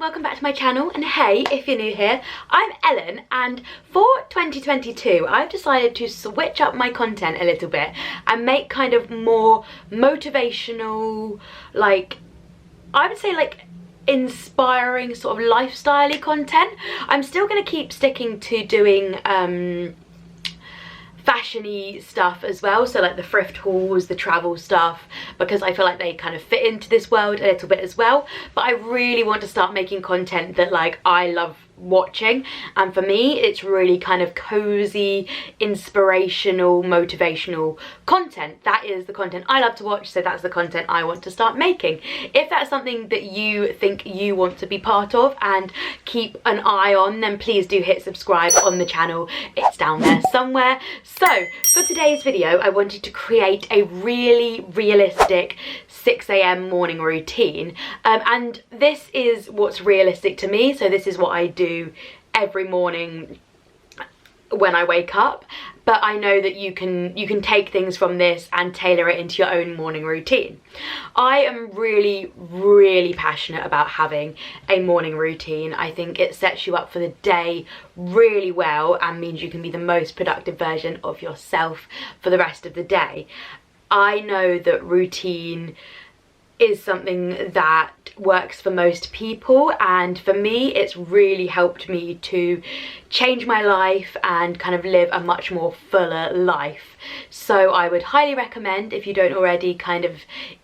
welcome back to my channel, and hey, if you're new here, I'm Ellen, and for 2022 I've decided to switch up my content a little bit and make kind of more motivational, like, I would say like inspiring sort of lifestyle-y content. I'm still going to keep sticking to doing fashiony stuff as well, so like the thrift hauls, the travel stuff, because I feel like they kind of fit into this world a little bit as well. But I really want to start making content that like I love watching, and for me it's really kind of cozy, inspirational, motivational content. That is the content I love to watch, so that's the content I want to start making. If that's something that you think you want to be part of and keep an eye on, then please do hit subscribe on the channel. It's down there somewhere. So for today's video I wanted to create a really realistic 6 AM morning routine, and this is what's realistic to me. So this is what I do every morning when I wake up, but I know that you can take things from this and tailor it into your own morning routine. I am really passionate about having a morning routine. I think it sets you up for the day really well and means you can be the most productive version of yourself for the rest of the day. I know that routine is something that works for most people, and for me it's really helped me to change my life and kind of live a much more fuller life. So I would highly recommend, if you don't already, kind of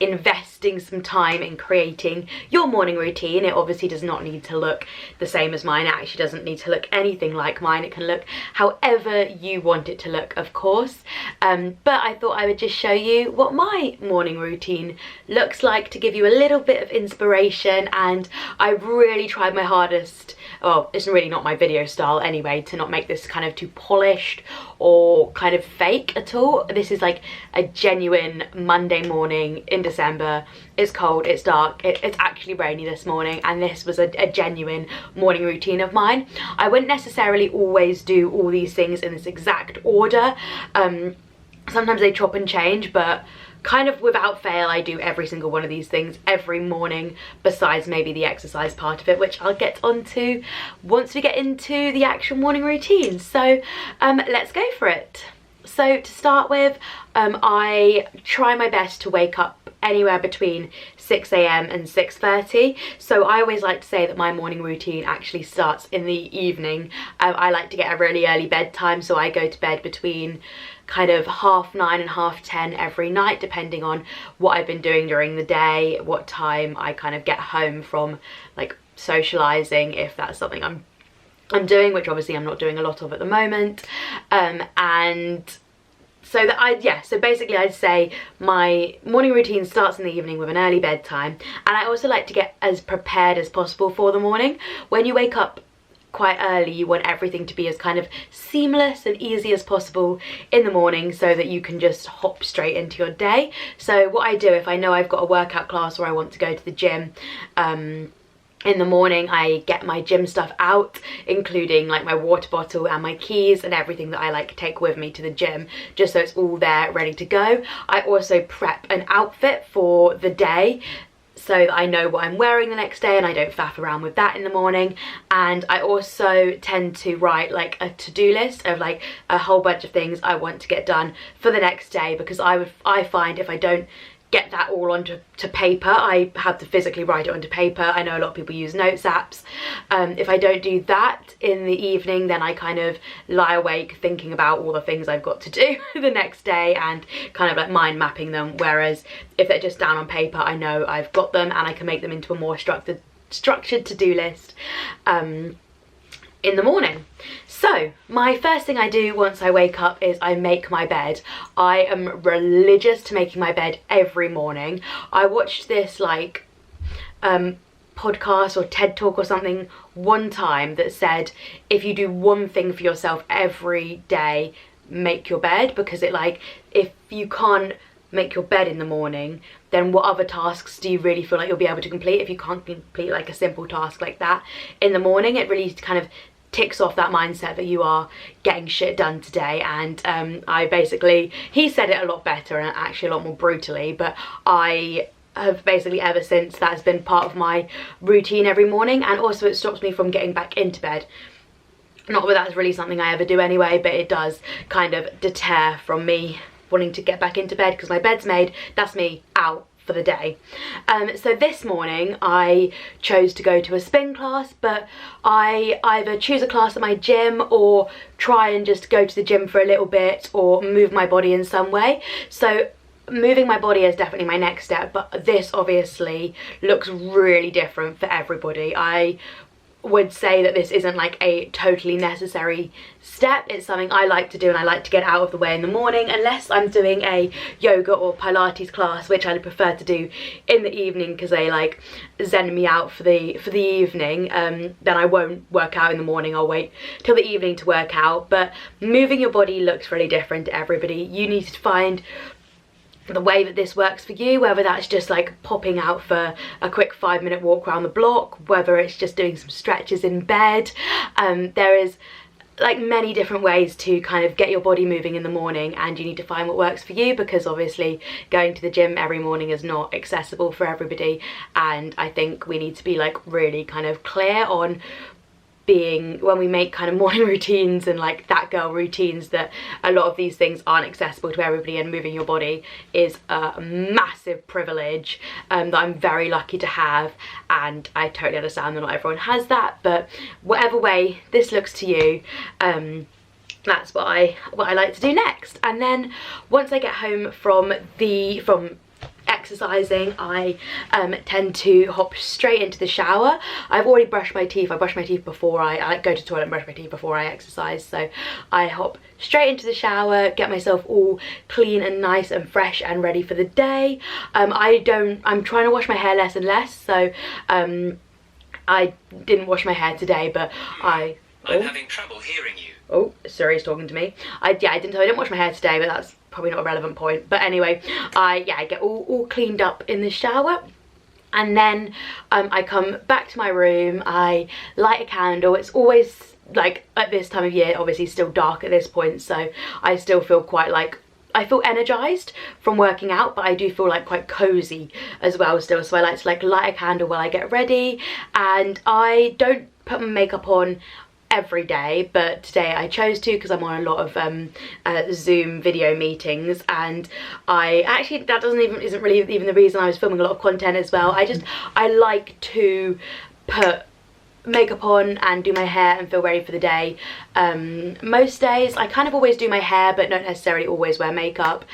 investing some time in creating your morning routine. It obviously does not need to look the same as mine. It actually doesn't need to look anything like mine. It can look however you want it to look, of course, but I thought I would just show you what my morning routine looks like to give you a little bit of inspiration. And I've really tried my hardest, well, it's really not my video style anyway, to not make this kind of too polished or kind of fake at all. This is like a genuine Monday morning in December. It's cold, it's dark, it's actually rainy this morning, and this was a genuine morning routine of mine. I wouldn't necessarily always do all these things in this exact order. Sometimes they chop and change, but kind of without fail I do every single one of these things every morning, besides maybe the exercise part of it, which I'll get onto once we get into the actual morning routine. So let's go for it. So to start with, I try my best to wake up anywhere between 6 AM and 6:30. So I always like to say that my morning routine actually starts in the evening. I like to get a really early bedtime, so I go to bed between kind of 9:30 and 10:30 every night, depending on what I've been doing during the day, what time I kind of get home from like socializing, if that's something I'm doing, which obviously I'm not doing a lot of at the moment. And so that so basically I'd say my morning routine starts in the evening with an early bedtime, and I also like to get as prepared as possible for the morning. When you wake up quite early, you want everything to be as kind of seamless and easy as possible in the morning, so that you can just hop straight into your day. So what I do, if I know I've got a workout class or I want to go to the gym, in the morning I get my gym stuff out, including like my water bottle and my keys and everything that I like to take with me to the gym, just so it's all there ready to go. I also prep an outfit for the day, so that I know what I'm wearing the next day and I don't faff around with that in the morning. And I also tend to write like a to-do list of like a whole bunch of things I want to get done for the next day, because I find if I don't get that all onto paper, I have to physically write it onto paper. I know a lot of people use notes apps. If I don't do that in the evening, then I kind of lie awake thinking about all the things I've got to do the next day and kind of like mind mapping them, whereas if they're just down on paper, I know I've got them and I can make them into a more structured to-do list in the morning. So my first thing I do once I wake up is I make my bed. I am religious to making my bed every morning. I watched this like podcast or TED talk or something one time that said, if you do one thing for yourself every day, make your bed, because it like, if you can't make your bed in the morning, then what other tasks do you really feel like you'll be able to complete if you can't complete like a simple task like that in the morning? It really kind of ticks off that mindset that you are getting shit done today. And I basically, he said it a lot better and actually a lot more brutally, but I have basically ever since that has been part of my routine every morning, and also it stops me from getting back into bed. Not that that's really something I ever do anyway, but it does kind of deter from me wanting to get back into bed, because my bed's made, that's me out for the day. So this morning I chose to go to a spin class, but I either choose a class at my gym or try and just go to the gym for a little bit or move my body in some way. So moving my body is definitely my next step, but this obviously looks really different for everybody. I would say that this isn't like a totally necessary step. It's something I like to do, and I like to get out of the way in the morning, unless I'm doing a yoga or Pilates class, which I prefer to do in the evening because they like zen me out for the evening. Then I won't work out in the morning, I'll wait till the evening to work out. But moving your body looks really different to everybody. You need to find the way that this works for you, whether that's just like popping out for a quick 5-minute walk around the block, whether it's just doing some stretches in bed. There is like many different ways to kind of get your body moving in the morning, and you need to find what works for you, because obviously going to the gym every morning is not accessible for everybody. And I think we need to be like really kind of clear on being, when we make kind of morning routines and like that girl routines, that a lot of these things aren't accessible to everybody, and moving your body is a massive privilege that I'm very lucky to have, and I totally understand that not everyone has that. But whatever way this looks to you, that's what I like to do next. And then once I get home from exercising, I tend to hop straight into the shower. I've already brushed my teeth. I brush my teeth before I go to the toilet and brush my teeth before I exercise. So I hop straight into the shower, get myself all clean and nice and fresh and ready for the day. I'm trying to wash my hair less and less. So I didn't wash my hair today, but I'm having trouble hearing you. Oh, Siri's talking to me. I didn't wash my hair today, but that's probably not a relevant point. But anyway, I get all cleaned up in the shower, and then I come back to my room. I light a candle. It's always like at this time of year, obviously still dark at this point, so I still feel quite like, I feel energized from working out, but I do feel like quite cozy as well still. So I like to like light a candle while I get ready, and I don't put my makeup on every day, but today I chose to because I'm on a lot of Zoom video meetings, and that isn't really even the reason I was filming a lot of content as well. I like to put makeup on and do my hair and feel ready for the day. Most days I kind of always do my hair but don't necessarily always wear makeup,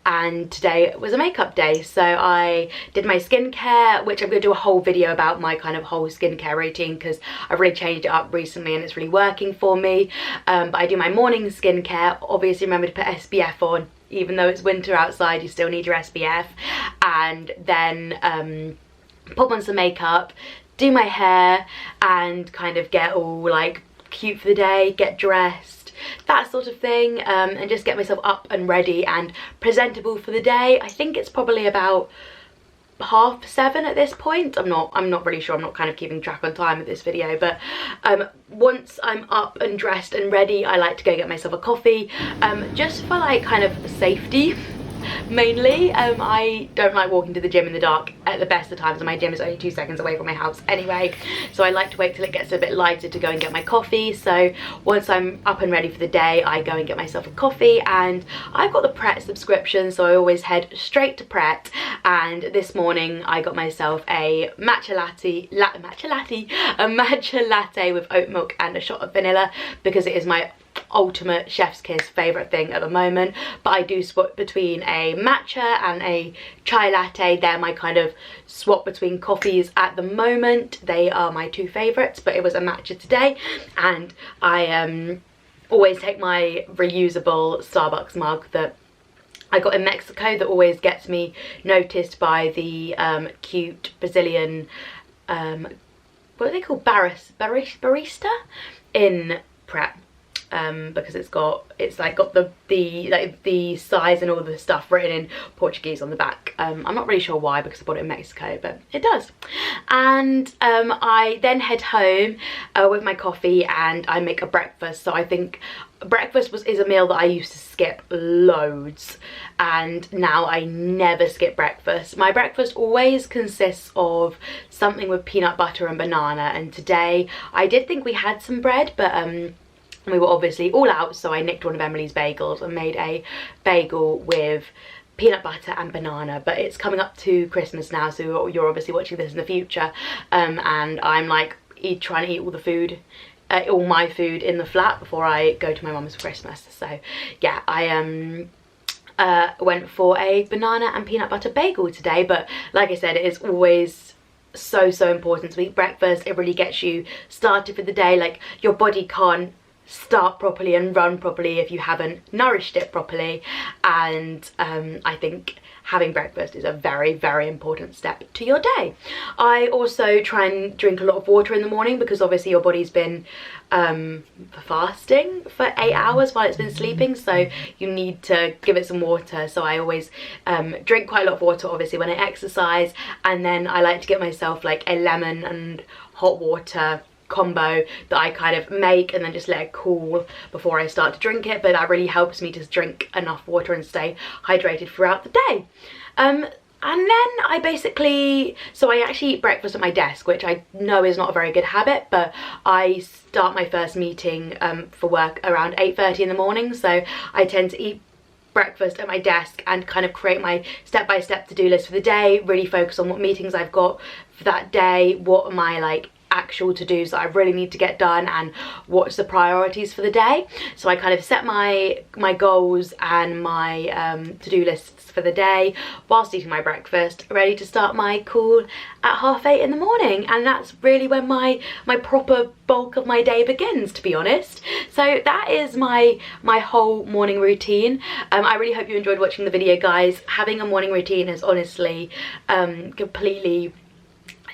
and today was a makeup day, so I did my skincare, which I'm going to do a whole video about my kind of whole skincare routine because I've really changed it up recently and it's really working for me. But I do my morning skincare. Obviously remember to put SPF on, even though it's winter outside, you still need your SPF. And then pop on some makeup, do my hair, and kind of get all like cute for the day, get dressed, that sort of thing, and just get myself up and ready and presentable for the day. I think it's probably about 7:30 at this point. I'm not really sure. I'm not kind of keeping track on time with this video, but once I'm up and dressed and ready, I like to go get myself a coffee, just for like kind of safety. Mainly, I don't like walking to the gym in the dark at the best of times, and my gym is only 2 seconds away from my house anyway, so I like to wait till it gets a bit lighter to go and get my coffee. So once I'm up and ready for the day, I go and get myself a coffee, and I've got the Pret subscription, so I always head straight to Pret. And this morning I got myself a matcha latte with oat milk and a shot of vanilla, because it is my ultimate chef's kiss favourite thing at the moment. But I do swap between a matcha and a chai latte. They're my kind of swap between coffees at the moment. They are my two favourites, but it was a matcha today, and I always take my reusable Starbucks mug that I got in Mexico that always gets me noticed by the cute Brazilian what are they called, barista in Pret. Because it's got the size and all the stuff written in Portuguese on the back. I'm not really sure why, because I bought it in Mexico, but it does. And I then head home with my coffee, and I make a breakfast. So I think breakfast is a meal that I used to skip loads, and now I never skip breakfast. My breakfast always consists of something with peanut butter and banana, and today I did think we had some bread, but we were obviously all out, so I nicked one of Emily's bagels and made a bagel with peanut butter and banana. But it's coming up to Christmas now, so you're obviously watching this in the future, and I'm like trying to eat all the food, all my food in the flat before I go to my mum's for Christmas. So yeah, I went for a banana and peanut butter bagel today. But like I said, it is always so important to eat breakfast. It really gets you started for the day. Like, your body can't start properly and run properly if you haven't nourished it properly, and I think having breakfast is a very important step to your day. I also try and drink a lot of water in the morning, because obviously your body's been fasting for 8 hours while it's been sleeping, so you need to give it some water. So I always drink quite a lot of water, obviously, when I exercise, and then I like to get myself like a lemon and hot water combo that I kind of make and then just let it cool before I start to drink it. But that really helps me to drink enough water and stay hydrated throughout the day. And then I actually eat breakfast at my desk, which I know is not a very good habit, but I start my first meeting for work around 8:30 in the morning, so I tend to eat breakfast at my desk and kind of create my step-by-step to-do list for the day, really focus on what meetings I've got for that day, what are my like actual to-dos that I really need to get done, and what's the priorities for the day. So I kind of set my goals and my to-do lists for the day whilst eating my breakfast, ready to start my call at 8:30 in the morning, and that's really when my proper bulk of my day begins, to be honest. So that is my whole morning routine. I really hope you enjoyed watching the video, guys. Having a morning routine has honestly completely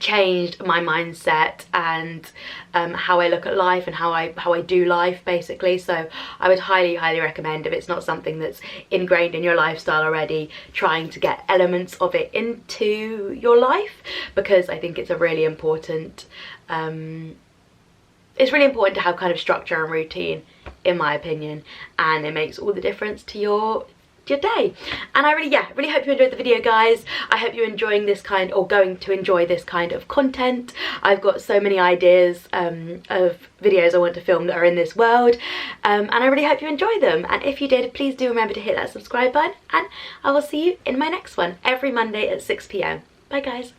changed my mindset and how I look at life and how I do life, basically. So I would highly recommend, if it's not something that's ingrained in your lifestyle already, trying to get elements of it into your life, because I think it's a really important it's really important to have kind of structure and routine, in my opinion, and it makes all the difference to your day. And I really hope you enjoyed the video, guys. I hope you're enjoying this kind, or going to enjoy this kind of content. I've got so many ideas of videos I want to film that are in this world, and I really hope you enjoy them. And if you did, please do remember to hit that subscribe button, and I will see you in my next one every Monday at 6 PM. Bye, guys.